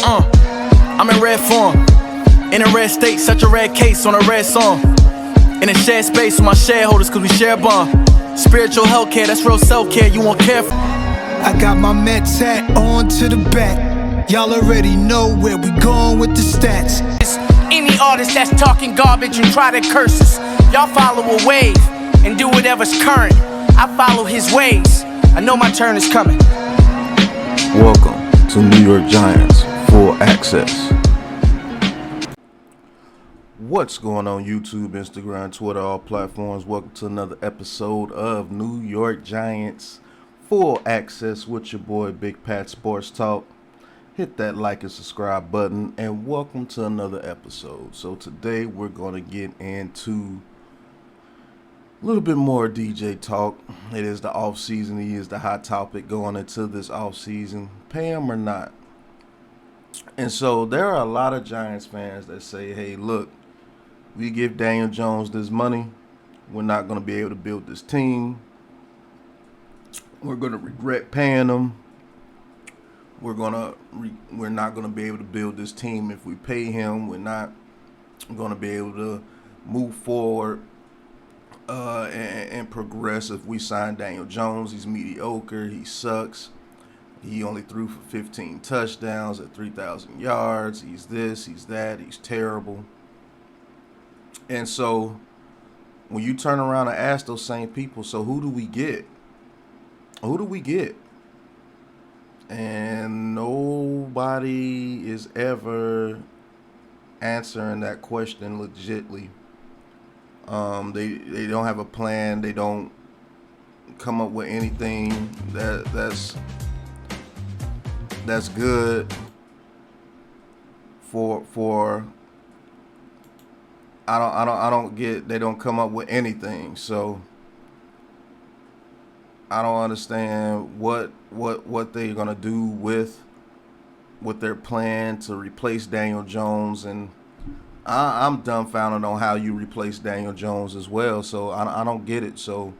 I'm in red form, in a red state, such a red case on a red song. In a shared space with my shareholders, cause we share a bond. Spiritual healthcare, that's real self-care, you won't care for. I got my Mets hat on to the back. Y'all already know where we going with the stats. Any artist that's talking garbage and try to curse us, y'all follow a wave and do whatever's current. I follow his ways, I know my turn is coming. Welcome to New York Giants Full Access. What's going on YouTube, Instagram, Twitter, all platforms? Welcome to another episode of New York Giants Full Access with your boy Big Pat Sports Talk. Hit that like and subscribe button and welcome to another episode. So today we're going to get into a little bit more DJ talk. It is the off season. He is the hot topic going into this off season. Pay him or not. And so there are a lot of Giants fans that say, hey, look, we give Daniel Jones this money, we're not going to be able to build this team. We're going to regret paying him. We're not going to be able to build this team if we pay him. We're not going to be able to move forward and progress if we sign Daniel Jones. He's mediocre. He sucks. He only threw for 15 touchdowns at 3,000 yards. He's this, he's that. He's terrible. And so when you turn around and ask those same people, so who do we get? Who do we get? And nobody is ever answering that question legitly. They don't have a plan. They don't come up with anything that's good for I don't get, they don't come up with anything. So I don't understand what they're gonna do with their plan to replace Daniel Jones, and I'm dumbfounded on how you replace Daniel Jones as well. So I don't get it. So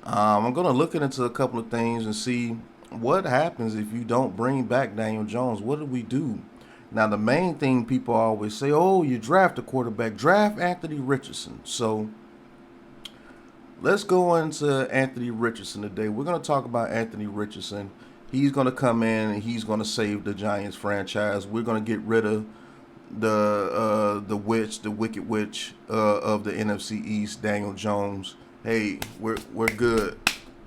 I'm gonna look into a couple of things and see what happens if you don't bring back Daniel Jones. What do we do? Now, the main thing people always say, oh, you draft a quarterback, draft Anthony Richardson. So let's go into Anthony Richardson today. We're going to talk about Anthony Richardson. He's going to come in and he's going to save the Giants franchise. We're going to get rid of the wicked witch of the NFC East, Daniel Jones. Hey, we're good.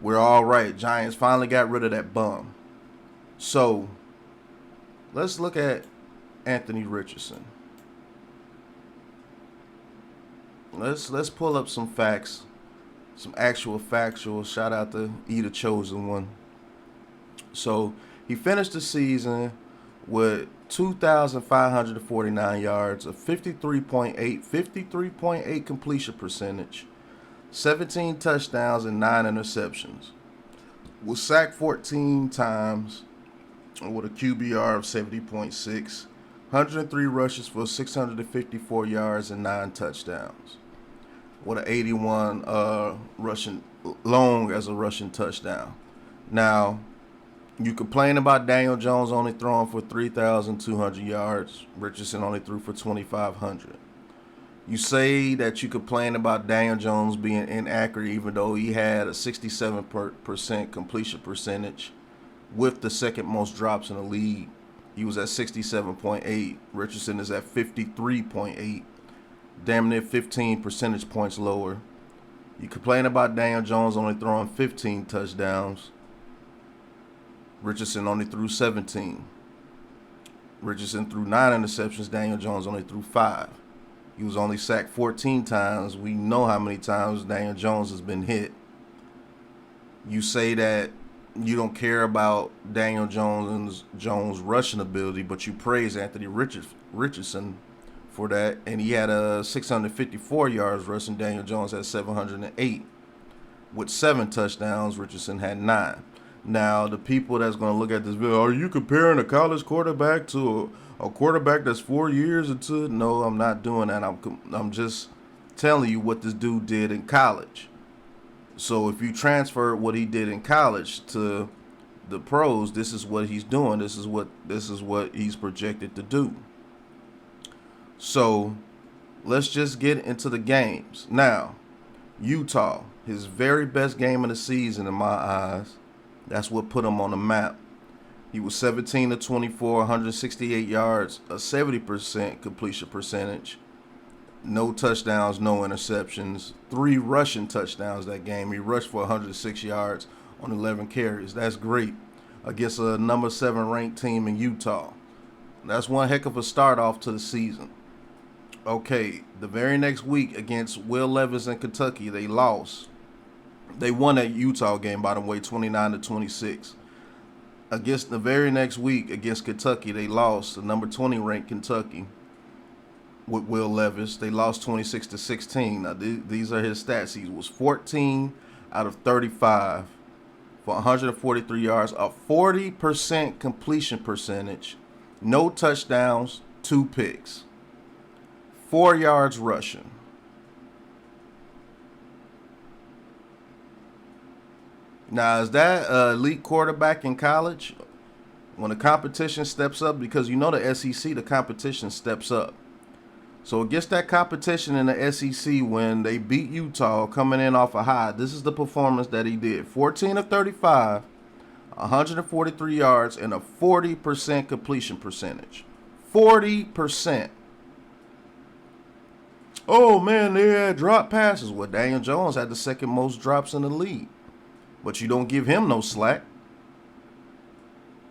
We're all right. Giants finally got rid of that bum. So let's look at Anthony Richardson. Let's pull up some facts, some actual factual. Shout out to the chosen one. So he finished the season with 2,549 yards, a 53.8 completion percentage, 17 touchdowns and 9 interceptions. Was sacked 14 times with a QBR of 70.6. 103 rushes for 654 yards and 9 touchdowns. With an 81 rushing long as a rushing touchdown. Now, you complain about Daniel Jones only throwing for 3,200 yards. Richardson only threw for 2,500. You say that you complain about Daniel Jones being inaccurate even though he had a 67% completion percentage with the second most drops in the league. He was at 67.8. Richardson is at 53.8. Damn near 15 percentage points lower. You complain about Daniel Jones only throwing 15 touchdowns. Richardson only threw 17. Richardson threw 9 interceptions. Daniel Jones only threw 5. He was only sacked 14 times. We know how many times Daniel Jones has been hit. You say that you don't care about Daniel Jones' rushing ability, but you praise Anthony Richardson for that. And he had 654 yards rushing. Daniel Jones had 708. With 7 touchdowns, Richardson had 9. Now, the people that's going to look at this video, are you comparing a college quarterback to a quarterback that's 4 years into it? No, I'm not doing that. I'm just telling you what this dude did in college. So if you transfer what he did in college to the pros, this is what he's doing. This is what he's projected to do. So let's just get into the games. Now, Utah, his very best game of the season in my eyes. That's what put him on the map. He was 17 to 24, 168 yards, a 70% completion percentage. No touchdowns, no interceptions. 3 rushing touchdowns that game. He rushed for 106 yards on 11 carries. That's great against a number 7 ranked team in Utah. That's one heck of a start off to the season. Okay, the very next week against Will Levis in Kentucky, they lost. They won that Utah game, by the way, 29 to 26. Against the very next week against Kentucky, they lost the number 20 ranked Kentucky with Will Levis. They lost 26 to 16. Now these are his stats. He was 14 out of 35 for 143 yards, a 40% completion percentage, no touchdowns, 2 picks, 4 yards rushing. Now, is that an elite quarterback in college? When the competition steps up, because you know the SEC, the competition steps up. So against that competition in the SEC, when they beat Utah coming in off a high, this is the performance that he did. 14 of 35, 143 yards, and a 40% completion percentage. 40%. Oh, man, they had drop passes. Well, Daniel Jones had the second most drops in the league. But you don't give him no slack.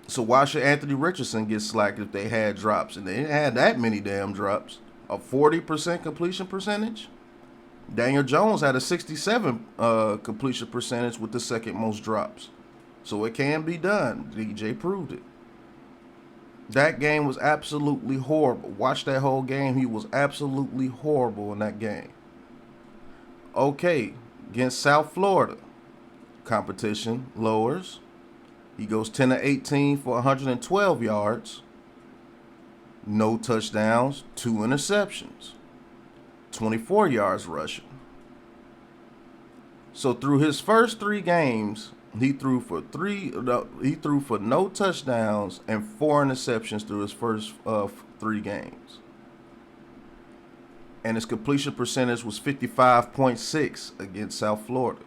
So why should Anthony Richardson get slack if they had drops? And they didn't have that many damn drops. A 40% completion percentage. Daniel Jones had a 67 completion percentage with the second most drops. So it can be done. DJ proved it. That game was absolutely horrible. Watch that whole game. He was absolutely horrible in that game. Okay, against South Florida. Competition lowers. He goes 10 to 18 for 112 yards. No touchdowns, 2 interceptions. 24 yards rushing. So through his first 3 games, he threw for no touchdowns and 4 interceptions through his first 3 games. And his completion percentage was 55.6 against South Florida.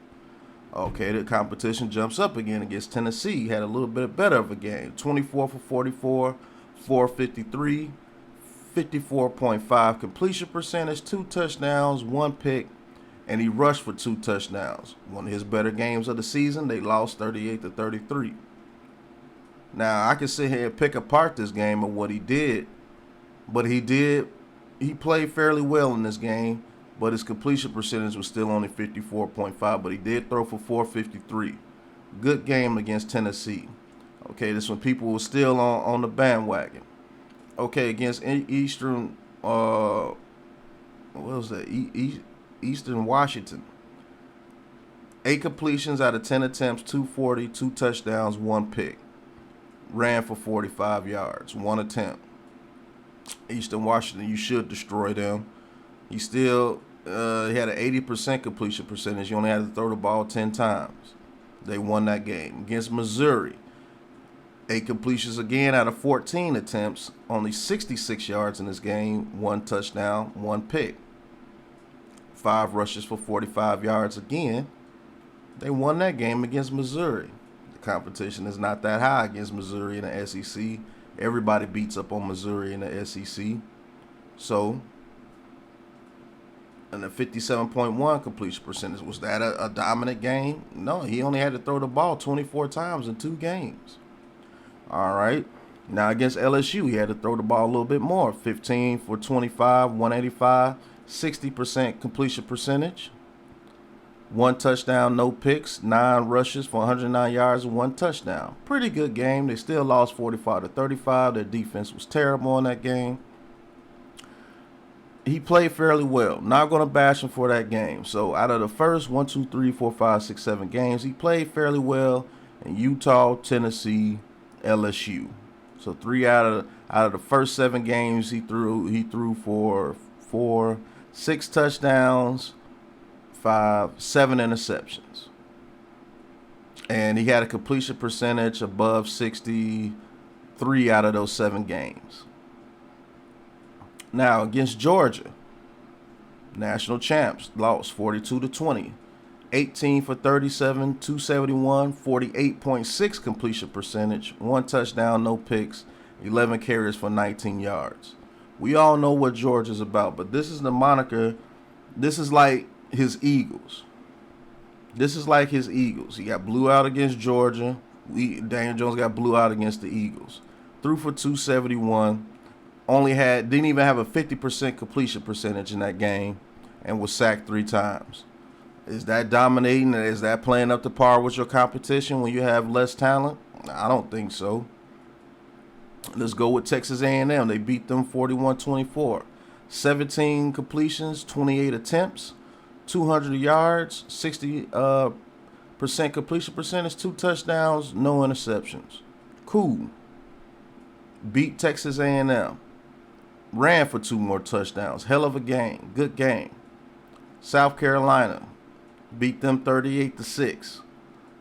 Okay, the competition jumps up again against Tennessee. He had a little bit better of a game. 24 for 44, 453, 54.5 completion percentage, 2 touchdowns, 1 pick, and he rushed for 2 touchdowns. One of his better games of the season. They lost 38 to 33. Now, I can sit here and pick apart this game and what he did, but he played fairly well in this game. But his completion percentage was still only 54.5, but he did throw for 453. Good game against Tennessee. Okay, this when people were still on the bandwagon. Okay, against Eastern, what was that? Eastern Washington. 8 completions out of 10 attempts, 240, 2 touchdowns, 1 pick. Ran for 45 yards, 1 attempt. Eastern Washington, you should destroy them. He still he had an 80% completion percentage. He only had to throw the ball 10 times. They won that game. Against Missouri, 8 completions again out of 14 attempts. Only 66 yards in this game. 1 touchdown, 1 pick. 5 rushes for 45 yards again. They won that game against Missouri. The competition is not that high against Missouri in the SEC. Everybody beats up on Missouri in the SEC. So, and a 57.1 completion percentage. Was that a dominant game? No, he only had to throw the ball 24 times in 2 games. All right. Now against LSU, he had to throw the ball a little bit more. 15 for 25, 185, 60% completion percentage. 1 touchdown, no picks, 9 rushes for 109 yards and 1 touchdown. Pretty good game. They still lost 45 to 35. Their defense was terrible in that game. He played fairly well. Not going to bash him for that game. So out of the first 1, 2, 3, 4, 5, 6, 7 games, he played fairly well in Utah, Tennessee, LSU. So 3 out of the first 7 games he threw for 6 touchdowns, 7 interceptions. And he had a completion percentage above 63 out of those 7 games. Now, against Georgia, national champs, lost 42-20. 18 for 37, 271, 48.6 completion percentage, 1 touchdown, no picks, 11 carries for 19 yards. We all know what Georgia's about, but this is the moniker. This is like his Eagles. He got blew out against Georgia. Daniel Jones got blew out against the Eagles. Threw for 271. Didn't even have a 50% completion percentage in that game, and was sacked 3 times. Is that dominating? Is that playing up to par with your competition when you have less talent? I don't think so. Let's go with Texas A&M. They beat them 41-24. 17 completions, 28 attempts, 200 yards, 60% completion percentage, 2 touchdowns, no interceptions. Cool. Beat Texas A&M. Ran for 2 more touchdowns. Hell of a game. Good game. South Carolina beat them 38-6.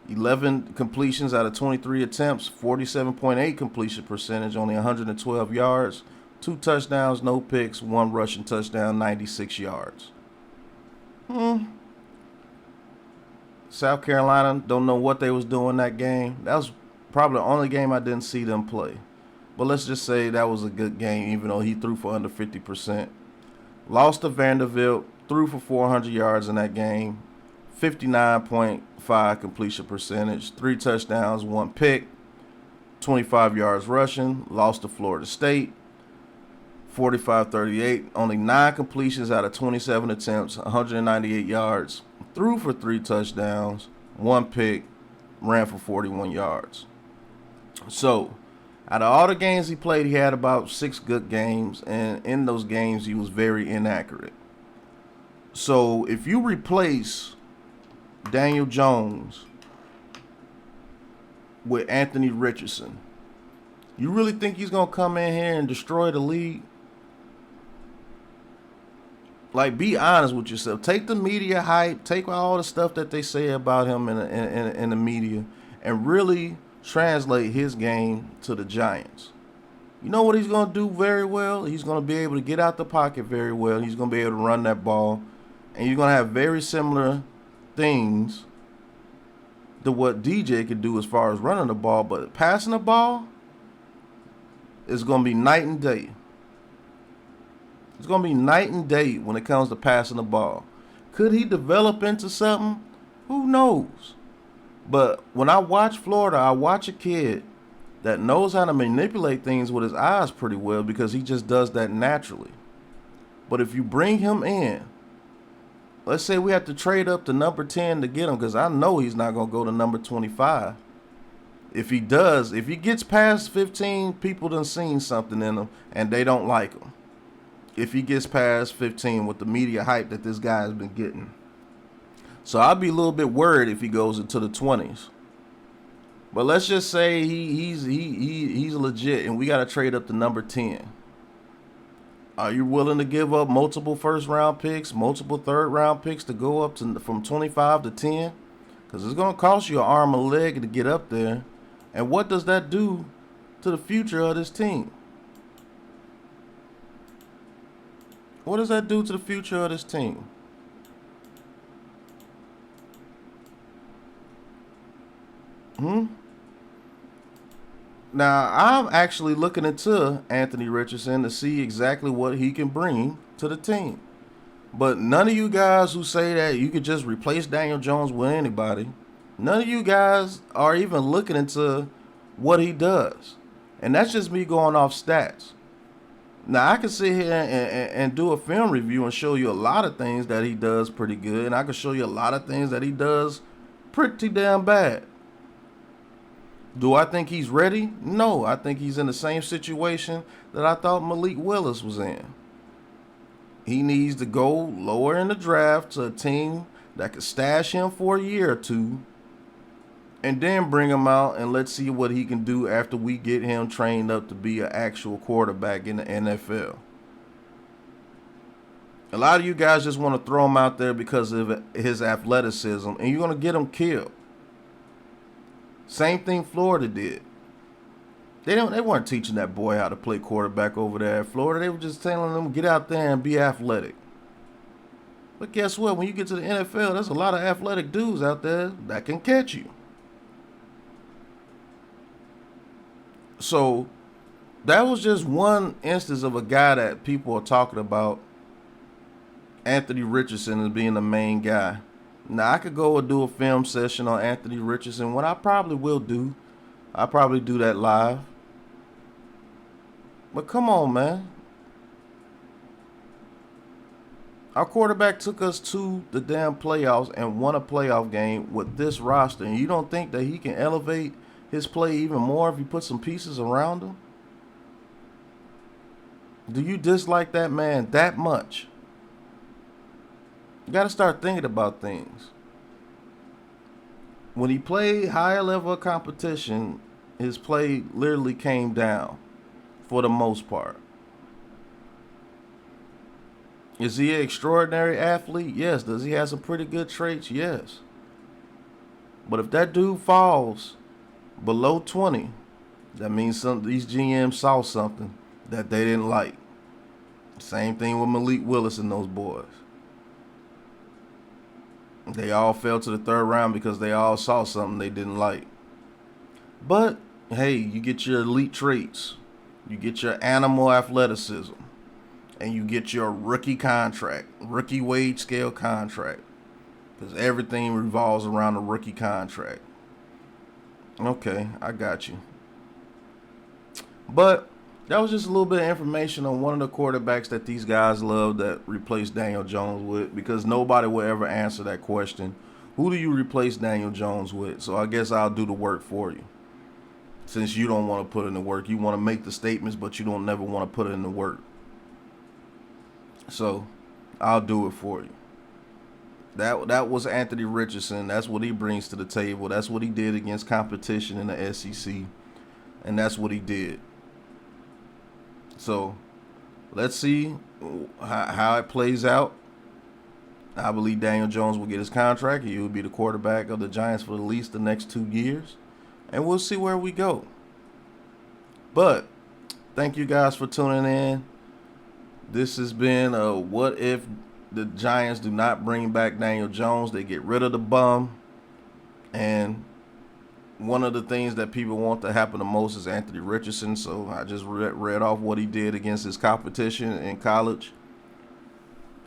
11 completions out of 23 attempts, 47.8 completion percentage, only 112 yards, 2 touchdowns, no picks, 1 rushing touchdown, 96 yards. South Carolina, don't know what they was doing that game. That was probably the only game I didn't see them play. But let's just say that was a good game, even though he threw for under 50%. Lost to Vanderbilt, threw for 400 yards in that game. 59.5 completion percentage, 3 touchdowns, 1 pick, 25 yards rushing. Lost to Florida State, 45-38, only 9 completions out of 27 attempts, 198 yards. Threw for 3 touchdowns, 1 pick, ran for 41 yards. So, out of all the games he played, he had about 6 good games, and in those games he was very inaccurate. So, if you replace Daniel Jones with Anthony Richardson, you really think he's going to come in here and destroy the league? Like, be honest with yourself. Take the media hype, take all the stuff that they say about him in the media, and really translate his game to the Giants. You know what he's going to do very well? He's going to be able to get out the pocket very well. He's going to be able to run that ball, and you're going to have very similar things to what DJ could do as far as running the ball, but passing the ball is going to be night and day. It's going to be night and day when it comes to passing the ball. Could he develop into something? Who knows? But when I watch Florida, I watch a kid that knows how to manipulate things with his eyes pretty well, because he just does that naturally. But if you bring him in, let's say we have to trade up to number 10 to get him, because I know he's not going to go to number 25. If he does, if he gets past 15, people done seen something in him and they don't like him. If he gets past 15 with the media hype that this guy has been getting. So I'd be a little bit worried if he goes into the 20s. But let's just say he's legit and we got to trade up to number 10. Are you willing to give up multiple first-round picks, multiple third-round picks to go up to from 25 to 10? Because it's going to cost you an arm and a leg to get up there. And what does that do to the future of this team? What does that do to the future of this team? Now, I'm actually looking into Anthony Richardson to see exactly what he can bring to the team. But none of you guys who say that you could just replace Daniel Jones with anybody, none of you guys are even looking into what he does. And that's just me going off stats. Now, I can sit here and do a film review and show you a lot of things that he does pretty good. And I can show you a lot of things that he does pretty damn bad. Do I think he's ready? No, I think he's in the same situation that I thought Malik Willis was in. He needs to go lower in the draft to a team that could stash him for a year or two, and then bring him out and let's see what he can do after we get him trained up to be an actual quarterback in the NFL. A lot of you guys just want to throw him out there because of his athleticism, and you're going to get him killed. Same thing Florida did. They weren't teaching that boy how to play quarterback over there at Florida. They were just telling him, get out there and be athletic. But guess what? When you get to the NFL, there's a lot of athletic dudes out there that can catch you. So that was just one instance of a guy that people are talking about, Anthony Richardson, as being the main guy. Now, I could go and do a film session on Anthony Richardson. What I probably will do, I'll probably do that live. But come on, man. Our quarterback took us to the damn playoffs and won a playoff game with this roster. And you don't think that he can elevate his play even more if you put some pieces around him? Do you dislike that man that much? You got to start thinking about things. When he played higher level of competition, his play literally came down for the most part. Is he an extraordinary athlete? Yes. Does he have some pretty good traits? Yes. But if that dude falls below 20, that means these GMs saw something that they didn't like. Same thing with Malik Willis and those boys. They all fell to the third round because they all saw something they didn't like. But, hey, you get your elite traits. You get your animal athleticism. And you get your rookie contract, rookie wage scale contract. Because everything revolves around the rookie contract. Okay, I got you. But that was just a little bit of information on one of the quarterbacks that these guys love that replaced Daniel Jones with, because nobody will ever answer that question. Who do you replace Daniel Jones with? So I guess I'll do the work for you. Since you don't want to put in the work. You want to make the statements, but you don't never want to put in the work. So I'll do it for you. That was Anthony Richardson. That's what he brings to the table. That's what he did against competition in the SEC. And that's what he did. So let's see how it plays out. I believe Daniel Jones will get his contract. He will be the quarterback of the Giants for at least the next 2 years. And we'll see where we go. But thank you guys for tuning in. This has been a what if the Giants do not bring back Daniel Jones. They get rid of the bum. And one of the things that people want to happen the most is Anthony Richardson. So I just read off what he did against his competition in college.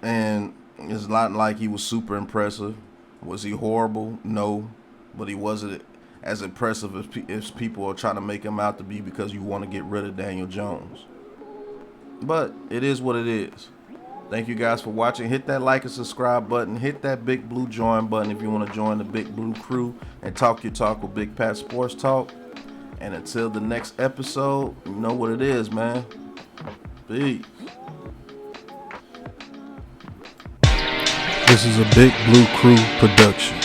And it's not like he was super impressive. Was he horrible? No. But he wasn't as impressive as people are trying to make him out to be because you want to get rid of Daniel Jones. But it is what it is. Thank you guys for watching. Hit that like and subscribe button. Hit that big blue join button if you want to join the big blue crew and talk your talk with Big Pat Sports Talk. And until the next episode, you know what it is, man. Peace. This is a Big Blue Crew production.